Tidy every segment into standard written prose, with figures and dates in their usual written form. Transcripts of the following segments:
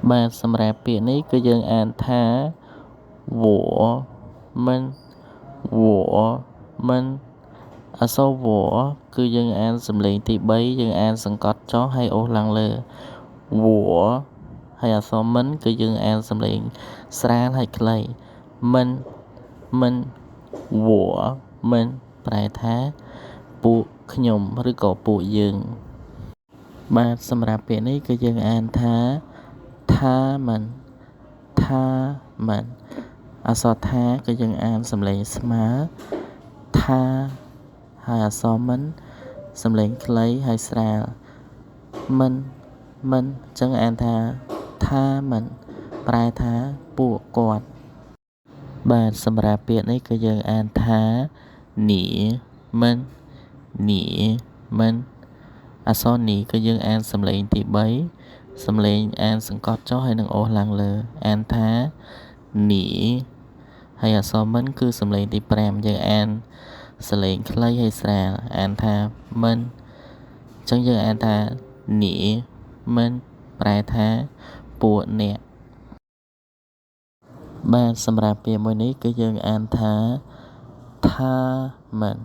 បាទសម្រាប់ពាក្យនេះគឺយើងអានថាវមិនវមិនអក្សរវគឺយើងអានសំឡេងទី3យើងអានសង្កត់ចុះហើយអូសឡើងលើវហើយអក្សរមិនគឺយើងអានសំឡេងស្រាលហើយខ្លីមិនវមិនប្រែថាពួកខ្ញុំឬក៏ពួកយើងបាទសម្រាប់ពាក្យនេះគឺយើងអានថាមិនអក្សរថាគឺយើងអានសំឡេងស្មើថាហើយអក្សរមិនសំឡេងខ្លីហើយស្រាលមិនអញ្ចឹងអានថាមិនប្រែថាពួកគាត់បាទសម្រាប់ពាក្យនេះគឺយើងអានថានីមិនអក្សរនីគឺយើងអានសំឡេងទី3សំឡេងអានសង្កត់ចុះហើយនឹងអូសឡើងលើអានថានីហើយអក្សរមិនគឺសំឡេងទី5យើងអានសំឡេងខ្លីហើយស្រាលអានថាមិនអញ្ចឹងយើងអានថានីមិនប្រែថាពួកអ្នកបាទសម្រាប់ពាក្យមួយនេះគឺយើងអានថាមិន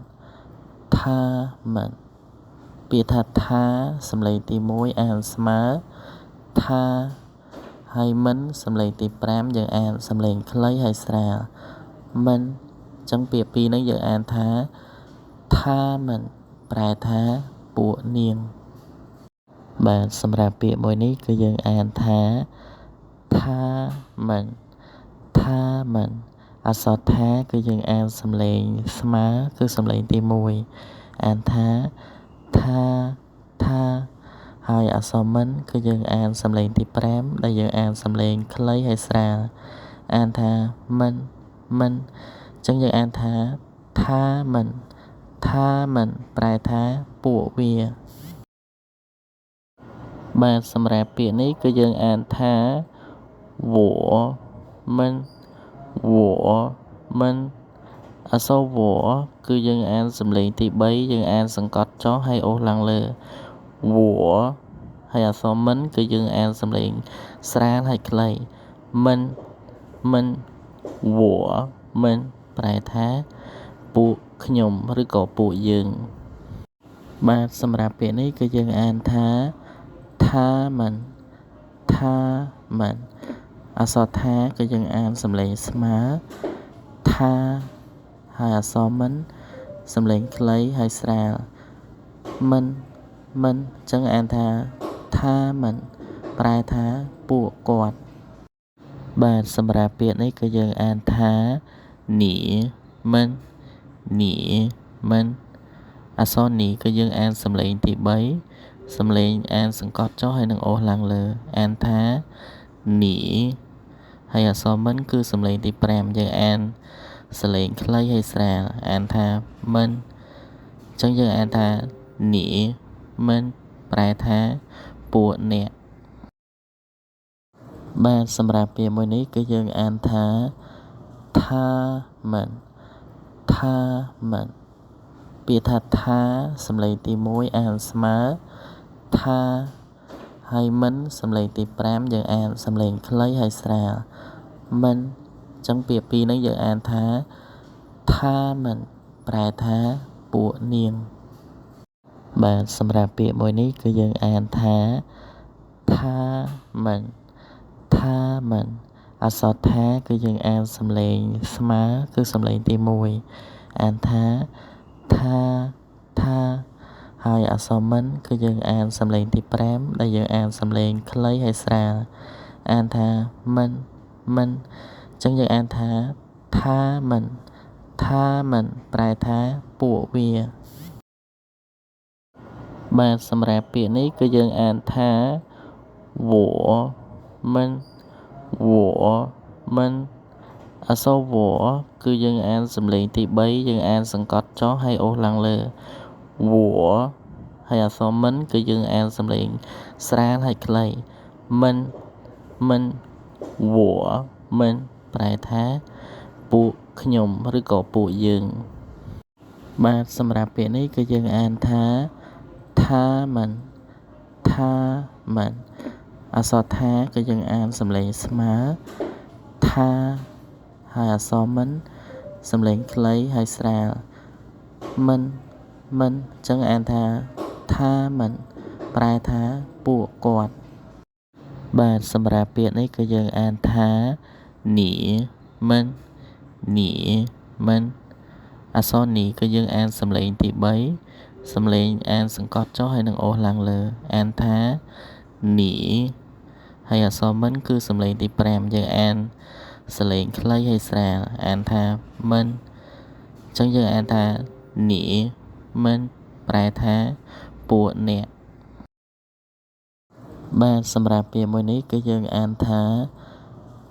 ពាក្យថាសំឡេងទី1អានស្មើថាហើយមិនសំឡេងទី5យើងអានសំឡេងខ្លីហើយស្រាលមិនអញ្ចឹងពាក្យពីរនេះយើងអានថាមិនប្រែថាពួកនាងបាទសម្រាប់ពាក្យមួយនេះគឺយើងអានថាមិនអក្សរថាគឺយើងអានសំឡេងស្មើគឺសំឡេងទី1អានថាហើយអក្សរមិនគឺយើងអានសំឡេងទី5ដែលយើងអានសំឡេងខ្លីហើយស្រាលអានថាមិនអញ្ចឹងយើងអានថាមិនប្រែថាពួកវាបាទសម្រាប់ពាក្យនេះគឺយើងអានថាវមិនអក្សរវគឺយើងអានសំឡេងទី3យើងអានសង្កត់ចុះហើយអូសឡើងលើវហើយអក្សរមិនគឺយើងអានសំឡេងស្រាលហើយខ្លីមិនមិនប្រែថាពួកខ្ញុំឬក៏ពួកយើងបាទសម្រាប់ពាក្យនេះគឺយើងអានថាមិនអក្សរថាគឺយើងអានសំឡេងស្មើថាហើយអក្សរមិនសំឡេងខ្លីហើយស្រាលមិនអញ្ចឹងអានថាមិនប្រែថាពួកគាត់បាទសម្រាប់ពាក្យនេះគឺយើងអានថានីមិនអក្សរនីគឺយើងអានសំឡេងទី3សំឡេងអានសង្កត់ចុះហើយនឹងអូសឡើងលើអានថានីហើយអក្សរមិនគឺសំឡេងទី5យើងអានសំឡេងខ្លីហើយស្រាលអានថាមិនអញ្ចឹងយើងអានថានីមិនប្រែថាពួកអ្នកបាទសម្រាប់ពាក្យមួយនេះគឺយើងអានថាមិនពាក្យថាសំឡេងទី1អានស្មើថាហើយមិនសំឡេងទី5យើងអានសំឡេងខ្លីហើយស្រាលមិនអញ្ចឹងពាក្យពីរនេះយើងអានថាមិនប្រែថាពួកនាងបាទសម្រាប់ពាក្យមួយនេះគឺយើងអានថាមិនអក្សរថាគឺយើងអានសំឡេងស្មើគឺសំឡេងទី1អានថាហើយអក្សរមិនគឺយើងអានសំឡេងទី5ដែលយើងអានសំឡេងខ្លីហើយស្រាលអានថាមិនអញ្ចឹងយើងអានថាមិនប្រែថាពួកវាបាទសម្រាប់ពាក្យនេះគឺយើងអានថាវមិនអក្សរវគឺយើងអានសំឡេងទី3យើងអានសង្កត់ចុះហើយអូសឡើងលើវហើយអក្សរមិនគឺយើងអានសំឡេងស្រាលហើយខ្លីមិនមិនប្រែថាពួកខ្ញុំឬក៏ពួកយើងបាទសម្រាប់ពាក្យនេះគឺយើងអានថាមិន អក្សរថាគឺយើងអានសំឡេងស្មើថាហើយអក្សរមិនសំឡេងខ្លីហើយស្រាលមិនអញ្ចឹងអានថាថាមិនប្រែថាពួកគាត់បាទសម្រាប់ពាក្យនេះគឺយើងអានថានីមិនអក្សរនីគឺយើងអានសំឡេងទី3សំឡេងអានសង្កត់ចុះហើយនឹងអូសឡើងលើអានថានីហើយអក្សរមិនគឺសំឡេងទី5យើងអានសំឡេងខ្លីហើយស្រាលអានថាមិនអញ្ចឹងយើងអានថានីមិនប្រែថាពួកអ្នកបាទសម្រាប់ពាក្យមួយនេះគឺយើងអានថា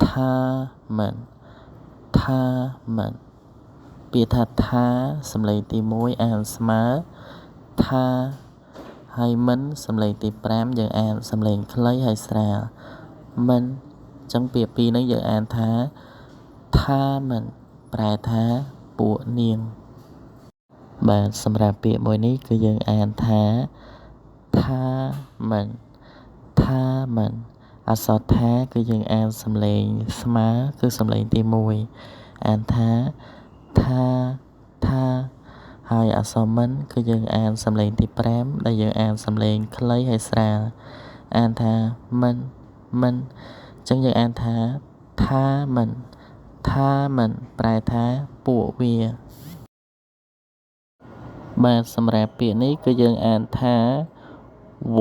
ថាមិនពាក្យថាសំឡេងទី1អានស្មើថាហើយមិនសំឡេងទី5យើងអានសំឡេងខ្លីហើយស្រាលមិនអញ្ចឹងពាក្យពីរនេះយើងអានថាមិនប្រែថាពួកនាងបាទសម្រាប់ពាក្យមួយនេះគឺយើងអានថាមិនអក្សរថាគឺយើងអានសំឡេងស្មើគឺសំឡេងទី1អានថាហើយអក្សរមិនគឺយើងអានសំឡេងទី5ដែលយើងអានសំឡេងខ្លីហើយស្រាលអានថាមិនអញ្ចឹងយើងអានថាមិនប្រែថាពួកវាបាទសម្រាប់ពាក្យនេះគឺយើងអានថា我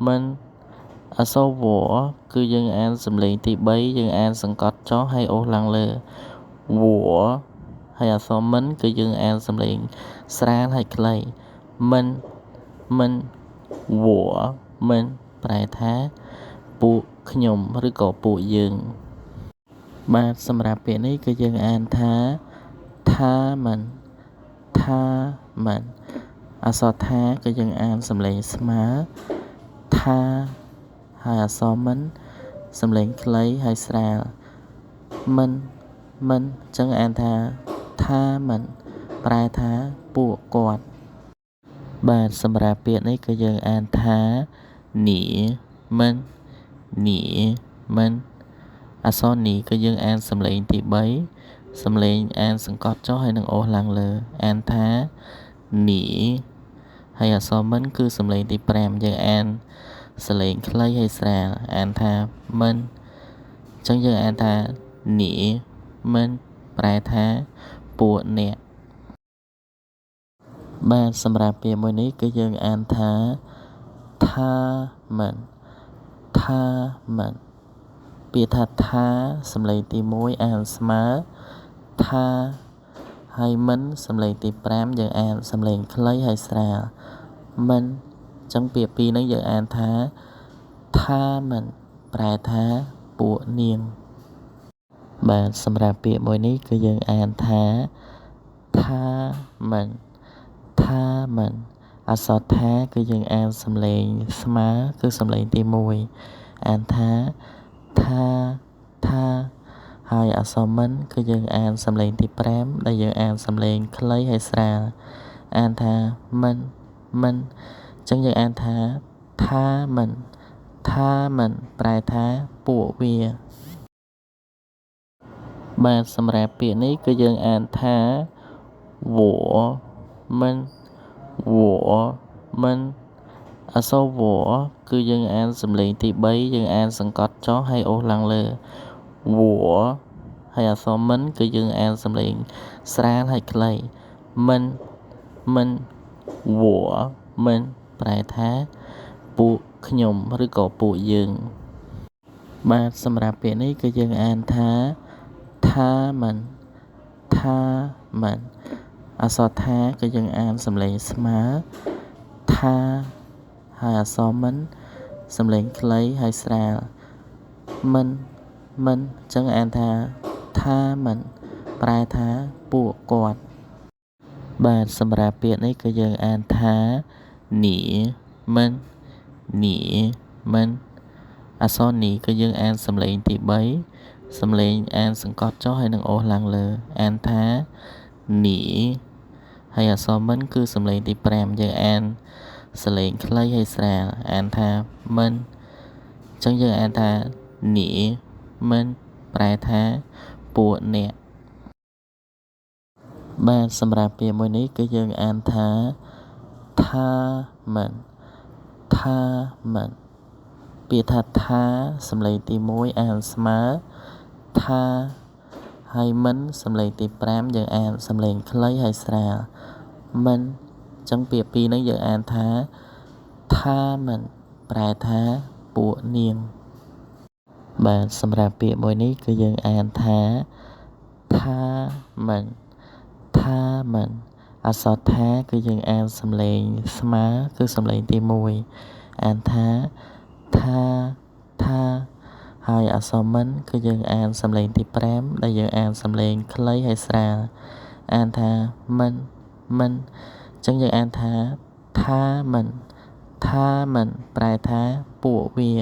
们អក្សរវគឺយើងអានសំឡេងទី3យើងអានសង្កត់ចុះហើយអូសឡើងលើវហើយអក្សរមិនគឺយើងអានសំឡេងស្រាលហើយខ្លីមិនវមិនប្រែថាពួកខ្ញុំឬក៏ពួកយើងបាទសម្រាប់ពាក្យនេះគឺយើងអានថាមិនអក្សរថាគឺយើងអានសំឡេងស្មើថាហើយអក្សរមិនសំឡេងខ្លីហើយស្រាលមិនអញ្ចឹងអានថាមិនប្រែថាពួកគាត់បាទសម្រាប់ពាក្យនេះគឺយើងអានថានីមិនអក្សរនីគឺយើងអានសំឡេងទី3សំឡេងអានសង្កត់ចុះហើយនឹងអូសឡើងលើអានថានីហើយអក្សរមិនគឺសំឡេងទី5យើងអានសំឡេងខ្លីហើយស្រាលអានថាមិនអញ្ចឹងយើងអានថានីមិនប្រែថាពួកអ្នកបាទសម្រាប់ពាក្យមួយនេះគឺយើងអានថាមិនពាក្យថាសំឡេងទី1អានស្មើថាហើយមិនសំឡេងទី5យើងអានសំឡេងខ្លីហើយស្រាលមិនអញ្ចឹងពាក្យពីរនេះយើងអានថាមិនប្រែថាពួកនាងបាទសម្រាប់ពាក្យមួយនេះគឺយើងអានថាមិនអក្សរថាគឺយើងអានសំឡេងស្មើគឺសំឡេងទី1អានថាហើយអក្សរមិនគឺយើងអានសំឡេងទី5ដែលយើងអានសំឡេងខ្លីហើយស្រាលអានថាមិនអញ្ចឹងយើងអានថាមិនប្រែថាពួកវាបាទសម្រាប់ពាក្យនេះគឺយើងអានថា我们អក្សរវគឺយើងអានសំឡេងទី3យើងអានសង្កត់ចុះហើយអូសឡើងលើវហើយអក្សរមិនគឺយើងអានសំឡេងស្រាលហើយខ្លីមិនមិនប្រែថាពួកខ្ញុំឬក៏ពួកយើងបាទសម្រាប់ពាក្យនេះគឺយើងអានថាមិនអក្សរថាគឺយើងអានសំឡេងស្មើថាហើយអក្សរមិនសំឡេងខ្លីហើយស្រាលមិនអញ្ចឹងអានថាមិនប្រែថាពួកគាត់បាទសម្រាប់ពាក្យនេះគឺយើងអានថានីមិនអក្សរនីគឺយើងអានសំឡេងទី3សំឡេងអានសង្កត់ចុះហើយនឹងអូសឡើងលើអានថានីហើយអក្សរមិនគឺសំឡេងទី5យើងអាន សលេងខ្លីហើយស្រាលអានថាមិនចឹងយើងអានថានីមិនប្រែថាពួកអ្នកបាទសម្រាប់ពាក្យមួយនេះគឺយើងអានថាថាមិនថាមិនពាក្យថាសំឡេងទី1អានស្មើថាហើយមិនសំឡេងទី5យើងអានសំឡេងខ្លីហើយស្រាលមិនចឹងពាក្យពីរហ្នឹងយើងអានថាថាមិនប្រែថាពួកនាងបាទសម្រាប់ពាក្យមួយនេះគឺយើងអានថាថាមិនថាមិនអក្សរថាគឺយើងអានសំឡេងស្មើគឺសំឡេងទី1អានថាថាហើយអក្សរមិនគឺយើងអានសំឡេងទី5ដែលយើងអានសំឡេងខ្លីហើយស្រាលអានថាមិនអញ្ចឹងយើងអានថាថាមិនប្រែថាពួកវា